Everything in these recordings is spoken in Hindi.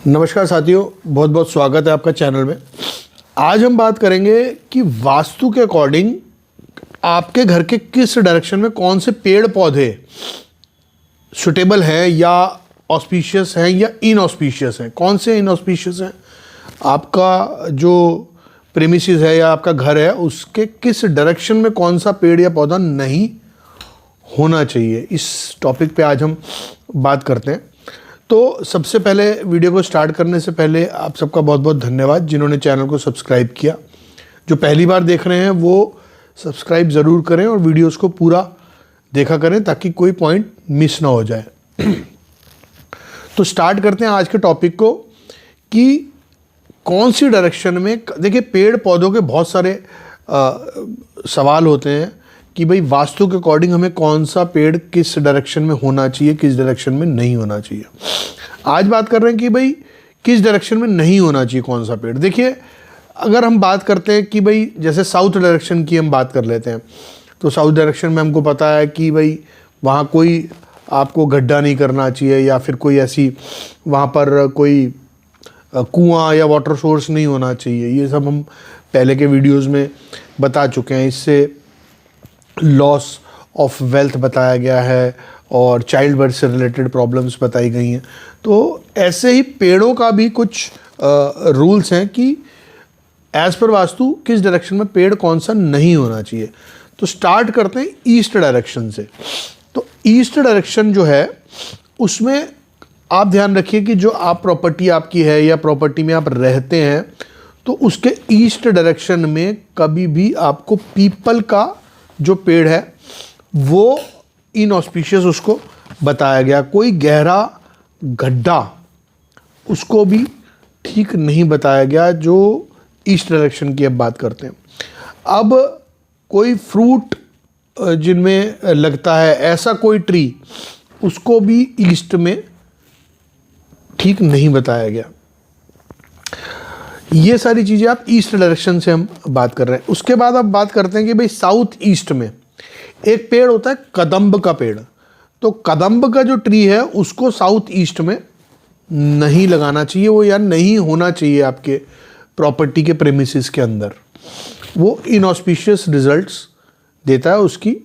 नमस्कार साथियों, बहुत बहुत स्वागत है आपका चैनल में। आज हम बात करेंगे कि वास्तु के अकॉर्डिंग आपके घर के किस डायरेक्शन में कौन से पेड़ पौधे सुटेबल हैं या ऑस्पिशियस हैं या इनऑस्पिशियस हैं। कौन से इनऑस्पिशियस हैं, आपका जो प्रेमिसेस है या आपका घर है उसके किस डायरेक्शन में कौन सा पेड़ या पौधा नहीं होना चाहिए, इस टॉपिक पे आज हम बात करते हैं। तो सबसे पहले वीडियो को स्टार्ट करने से पहले आप सबका बहुत बहुत धन्यवाद जिन्होंने चैनल को सब्सक्राइब किया। जो पहली बार देख रहे हैं वो सब्सक्राइब ज़रूर करें और वीडियोस को पूरा देखा करें ताकि कोई पॉइंट मिस ना हो जाए। तो स्टार्ट करते हैं आज के टॉपिक को कि कौन सी डायरेक्शन में। देखिए, पेड़ पौधों के बहुत सारे सवाल होते हैं कि भाई वास्तु के अकॉर्डिंग हमें कौन सा पेड़ किस डायरेक्शन में होना चाहिए, किस डायरेक्शन में नहीं होना चाहिए। आज बात कर रहे हैं कि भाई किस डायरेक्शन में नहीं होना चाहिए कौन सा पेड़। देखिए, अगर हम बात करते हैं कि भाई जैसे साउथ डायरेक्शन की हम बात कर लेते हैं, तो साउथ डायरेक्शन में हमको पता है कि भाई वहाँ कोई आपको गड्ढा नहीं करना चाहिए या फिर कोई ऐसी वहाँ पर कोई कुआं या वाटर सोर्स नहीं होना चाहिए। ये सब हम पहले के वीडियोज़ में बता चुके हैं। इससे लॉस ऑफ वेल्थ बताया गया है और चाइल्ड बर्थ से रिलेटेड प्रॉब्लम्स बताई गई हैं। तो ऐसे ही पेड़ों का भी कुछ रूल्स हैं कि एज पर वास्तु किस डायरेक्शन में पेड़ कौन सा नहीं होना चाहिए। तो स्टार्ट करते हैं ईस्ट डायरेक्शन से। तो ईस्ट डायरेक्शन जो है उसमें आप ध्यान रखिए कि जो आप प्रॉपर्टी आपकी है या प्रॉपर्टी में आप रहते हैं तो उसके ईस्ट डायरेक्शन में कभी भी आपको पीपल का जो पेड़ है वो इनऑस्पिशियस उसको बताया गया। कोई गहरा गड्ढा उसको भी ठीक नहीं बताया गया जो ईस्ट डायरेक्शन की अब बात करते हैं। अब कोई फ्रूट जिनमें लगता है ऐसा कोई ट्री उसको भी ईस्ट में ठीक नहीं बताया गया। ये सारी चीज़ें आप ईस्ट डायरेक्शन से हम बात कर रहे हैं। उसके बाद अब बात करते हैं कि भाई साउथ ईस्ट में एक पेड़ होता है कदम्ब का पेड़। तो कदम्ब का जो ट्री है उसको साउथ ईस्ट में नहीं लगाना चाहिए, वो या नहीं होना चाहिए आपके प्रॉपर्टी के प्रेमिसेस के अंदर। वो इनऑस्पिशियस रिजल्ट्स देता है, उसकी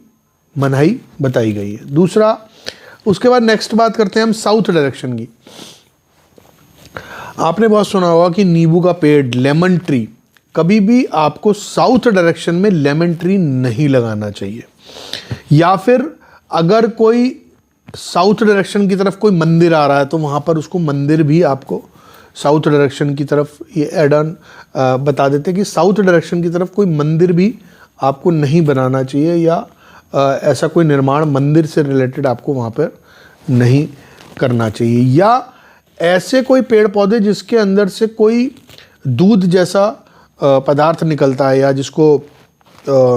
मनाही बताई गई है। दूसरा, उसके बाद नेक्स्ट बात करते हैं हम साउथ डायरेक्शन की। आपने बहुत सुना होगा कि नींबू का पेड़, लेमन ट्री, कभी भी आपको साउथ डायरेक्शन में लेमन ट्री नहीं लगाना चाहिए। या फिर अगर कोई साउथ डायरेक्शन की तरफ कोई मंदिर आ रहा है तो वहाँ पर उसको मंदिर भी आपको साउथ डायरेक्शन की तरफ, ये एड ऑन बता देते हैं कि साउथ डायरेक्शन की तरफ कोई मंदिर भी आपको नहीं बनाना चाहिए या ऐसा कोई निर्माण मंदिर से रिलेटेड आपको वहाँ पर नहीं करना चाहिए। या ऐसे कोई पेड़ पौधे जिसके अंदर से कोई दूध जैसा पदार्थ निकलता है या जिसको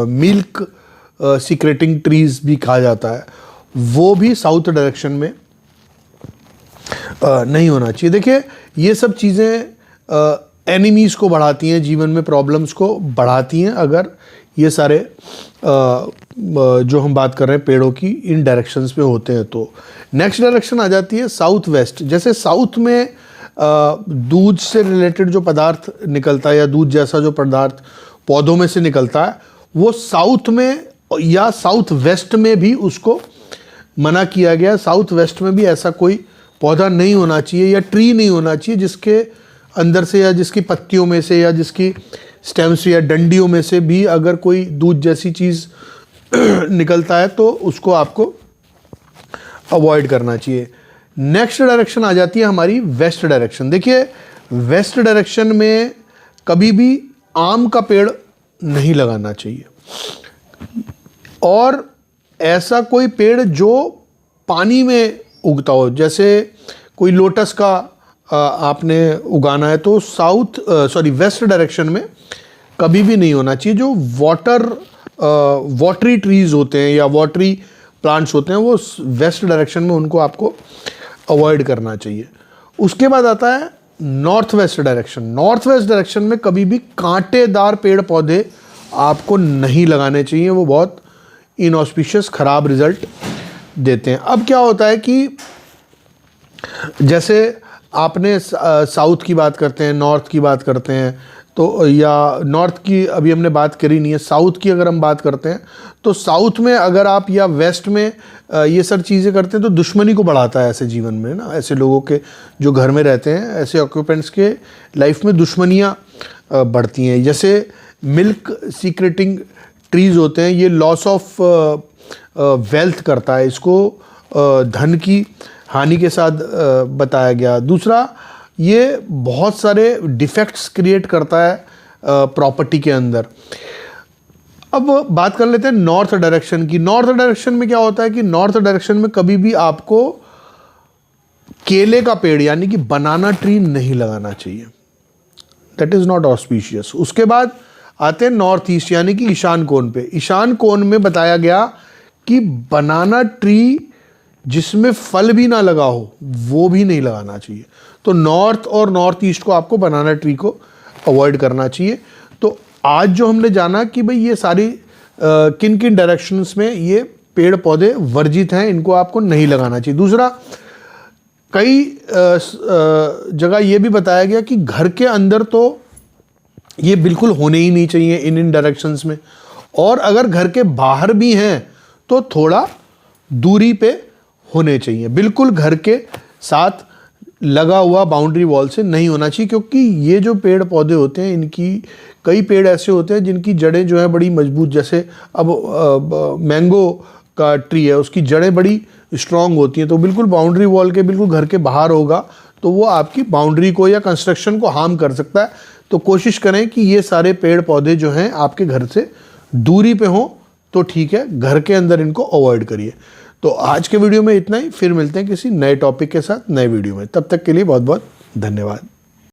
मिल्क सीक्रेटिंग ट्रीज भी कहा जाता है, वो भी साउथ डायरेक्शन में नहीं होना चाहिए। देखिए, ये सब चीज़ें एनिमीज़ को बढ़ाती हैं, जीवन में प्रॉब्लम्स को बढ़ाती हैं अगर ये सारे जो हम बात कर रहे हैं पेड़ों की इन डायरेक्शंस पे होते हैं। तो नेक्स्ट डायरेक्शन आ जाती है साउथ वेस्ट। जैसे साउथ में दूध से रिलेटेड जो पदार्थ निकलता है या दूध जैसा जो पदार्थ पौधों में से निकलता है वो साउथ में या साउथ वेस्ट में भी उसको मना किया गया। साउथ वेस्ट में भी ऐसा कोई पौधा नहीं होना चाहिए या ट्री नहीं होना चाहिए जिसके अंदर से या जिसकी पत्तियों में से या जिसकी स्टेम्स या डंडियों में से भी अगर कोई दूध जैसी चीज़ निकलता है तो उसको आपको अवॉइड करना चाहिए। नेक्स्ट डायरेक्शन आ जाती है हमारी वेस्ट डायरेक्शन। देखिए, वेस्ट डायरेक्शन में कभी भी आम का पेड़ नहीं लगाना चाहिए और ऐसा कोई पेड़ जो पानी में उगता हो, जैसे कोई लोटस का आपने उगाना है तो वेस्ट डायरेक्शन में कभी भी नहीं होना चाहिए। जो वाटरी ट्रीज होते हैं या वाटरी प्लांट्स होते हैं वो वेस्ट डायरेक्शन में उनको आपको अवॉइड करना चाहिए। उसके बाद आता है north west direction. North west direction में कभी भी कांटेदार पेड़ पौधे आपको नहीं लगाने चाहिए, वो बहुत इनऑस्पिशियस ख़राब रिजल्ट देते हैं। अब क्या होता है कि जैसे आपने साउथ की बात करते हैं, नॉर्थ की बात करते हैं, तो या नॉर्थ की अभी हमने बात करी नहीं है, साउथ की अगर हम बात करते हैं तो साउथ में अगर आप या वेस्ट में ये सब चीज़ें करते हैं तो दुश्मनी को बढ़ाता है ऐसे जीवन में ना। ऐसे लोगों के जो घर में रहते हैं, ऐसे ऑक्यूपेंट्स के लाइफ में दुश्मनियाँ बढ़ती हैं। जैसे मिल्क सीक्रेटिंग ट्रीज़ होते हैं, ये लॉस ऑफ वेल्थ करता है, इसको धन की हानि के साथ बताया गया। दूसरा, ये बहुत सारे डिफेक्ट्स क्रिएट करता है प्रॉपर्टी के अंदर। अब बात कर लेते हैं नॉर्थ डायरेक्शन की। नॉर्थ डायरेक्शन में क्या होता है कि नॉर्थ डायरेक्शन में कभी भी आपको केले का पेड़ यानी कि बनाना ट्री नहीं लगाना चाहिए, दैट इज़ नॉट ऑस्पिशियस। उसके बाद आते हैं नॉर्थ ईस्ट यानी कि ईशान कोण पे। ईशान कोण में बताया गया कि बनाना ट्री जिसमें फल भी ना लगा हो वो भी नहीं लगाना चाहिए। तो नॉर्थ और नॉर्थ ईस्ट को आपको बनाना ट्री को अवॉइड करना चाहिए। तो आज जो हमने जाना कि भाई ये सारी किन किन डायरेक्शंस में ये पेड़ पौधे वर्जित हैं, इनको आपको नहीं लगाना चाहिए। दूसरा, कई जगह ये भी बताया गया कि घर के अंदर तो ये बिल्कुल होने ही नहीं चाहिए इन डायरेक्शंस में, और अगर घर के बाहर भी हैं तो थोड़ा दूरी पे होने चाहिए। बिल्कुल घर के साथ लगा हुआ बाउंड्री वॉल से नहीं होना चाहिए, क्योंकि ये जो पेड़ पौधे होते हैं, इनकी कई पेड़ ऐसे होते हैं जिनकी जड़ें जो है बड़ी मजबूत, जैसे अब मैंगो का ट्री है, उसकी जड़ें बड़ी स्ट्रांग होती हैं। तो बिल्कुल बाउंड्री वॉल के बिल्कुल घर के बाहर होगा तो वो आपकी बाउंड्री को या कंस्ट्रक्शन को हार्म कर सकता है। तो कोशिश करें कि ये सारे पेड़ पौधे जो हैं आपके घर से दूरी पे हों तो ठीक है, घर के अंदर इनको अवॉइड करिए। तो आज के वीडियो में इतना ही, फिर मिलते हैं किसी नए टॉपिक के साथ नए वीडियो में। तब तक के लिए बहुत बहुत धन्यवाद।